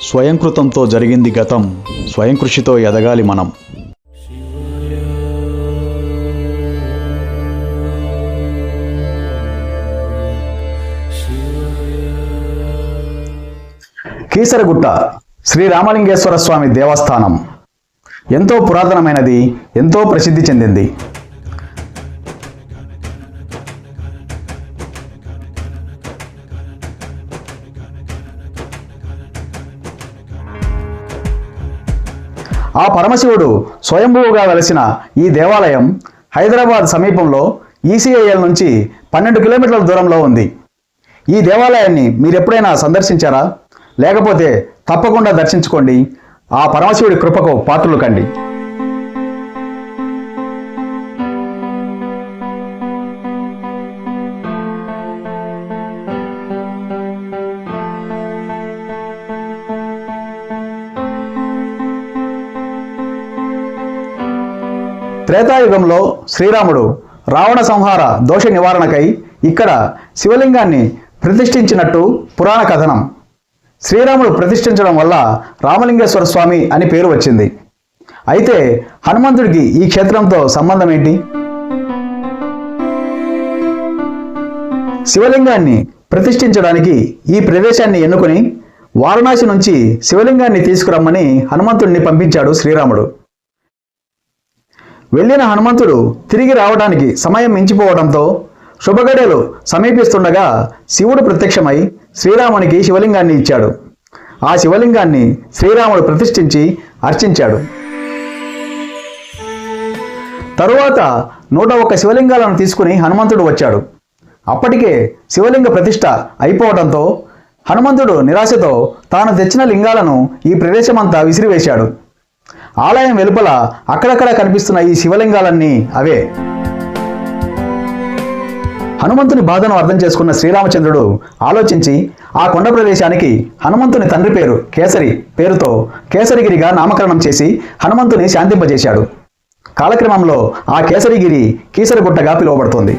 స్వయంకృతంతో జరిగింది గతం, స్వయం కృషితో ఎదగాలి మనం. కీసరగుట్ట శ్రీ రామలింగేశ్వర స్వామి దేవస్థానం ఎంతో పురాతనమైనది, ఎంతో ప్రసిద్ధి చెందింది. ఆ పరమశివుడు స్వయంభువుగా వెలసిన ఈ దేవాలయం హైదరాబాద్ సమీపంలో ఈసీఐఎల్ నుంచి 12 కిలోమీటర్ల దూరంలో ఉంది. ఈ దేవాలయాన్ని మీరు ఎప్పుడైనా సందర్శించారా? లేకపోతే తప్పకుండా దర్శించుకోండి. ఆ పరమశివుడి కృపకు పాత్రులు కండి. త్రేతాయుగంలో శ్రీరాముడు రావణ సంహార దోష నివారణకై ఇక్కడ శివలింగాన్ని ప్రతిష్ఠించినట్టు పురాణ కథనం. శ్రీరాముడు ప్రతిష్ఠించడం వల్ల రామలింగేశ్వర స్వామి అని పేరు వచ్చింది. అయితే హనుమంతుడికి ఈ క్షేత్రంతో సంబంధం ఏంటి? శివలింగాన్ని ప్రతిష్ఠించడానికి ఈ ప్రదేశాన్ని ఎన్నుకొని వారణాసి నుంచి శివలింగాన్ని తీసుకురమ్మని హనుమంతుడిని పంపించాడు శ్రీరాముడు. వెళ్ళిన హనుమంతుడు తిరిగి రావడానికి సమయం మించిపోవడంతో శుభగడియలు సమీపిస్తుండగా శివుడు ప్రత్యక్షమై శ్రీరామునికి శివలింగాన్ని ఇచ్చాడు. ఆ శివలింగాన్ని శ్రీరాముడు ప్రతిష్ఠించి అర్చించాడు. తరువాత 101 శివలింగాలను తీసుకుని హనుమంతుడు వచ్చాడు. అప్పటికే శివలింగ ప్రతిష్ఠ అయిపోవడంతో హనుమంతుడు నిరాశతో తాను తెచ్చిన లింగాలను ఈ ప్రదేశమంతా విసిరివేశాడు. ఆలయం వెలుపల అక్కడక్కడ కనిపిస్తున్న ఈ శివలింగాలన్నీ అవే. హనుమంతుని బాధను అర్థం చేసుకున్న శ్రీరామచంద్రుడు ఆలోచించి ఆ కొండ ప్రదేశానికి హనుమంతుని తండ్రి పేరు కేసరి పేరుతో కేసరిగిరిగా నామకరణం చేసి హనుమంతుని శాంతింపజేశాడు. కాలక్రమంలో ఆ కేసరిగిరి కీసరగుట్టగా పిలువబడుతోంది.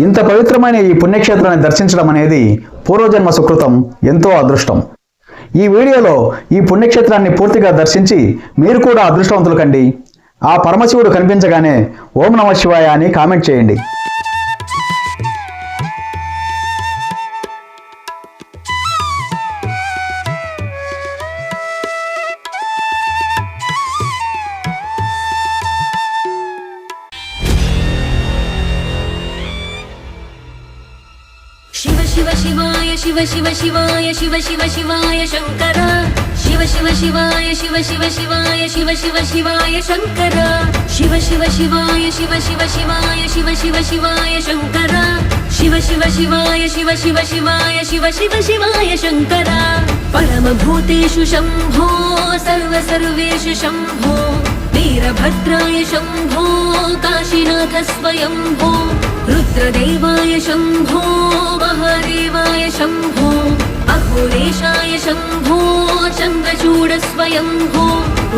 ఇంత పవిత్రమైన ఈ పుణ్యక్షేత్రాన్ని దర్శించడం అనేది పూర్వజన్మ సుకృతం, ఎంతో అదృష్టం. ఈ వీడియోలో ఈ పుణ్యక్షేత్రాన్ని పూర్తిగా దర్శించి మీరు కూడా అదృష్టవంతులు కండి. ఆ పరమశివుడు కనిపించగానే ఓం నమః శివాయ అని కామెంట్ చేయండి. शिव शिवाय शिव शिव शिवाय शिव शिव शिवाय शंकर शिव शिव शिवाय शिव शिव शिवाय शिव शिव शिवाय शंकर शिव शिव शिवाय शिव शिव शिवाय शिव शिव शिवाय शंकर शिव शिव शिवाय शिव शिव शिवाय शिव शिव शिवाय शंकर परम भूतेषु शंभो सर्व सर्वेषु शंभो वीरभद्राय शंभो काशीनाथ स्वयंभो रुद्रदेवाय शंभो महादेवाय शंभो अघोरेशाय शंभो चन्द्रचूड स्वयंभो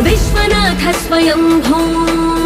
विश्वनाथ स्वयंभो।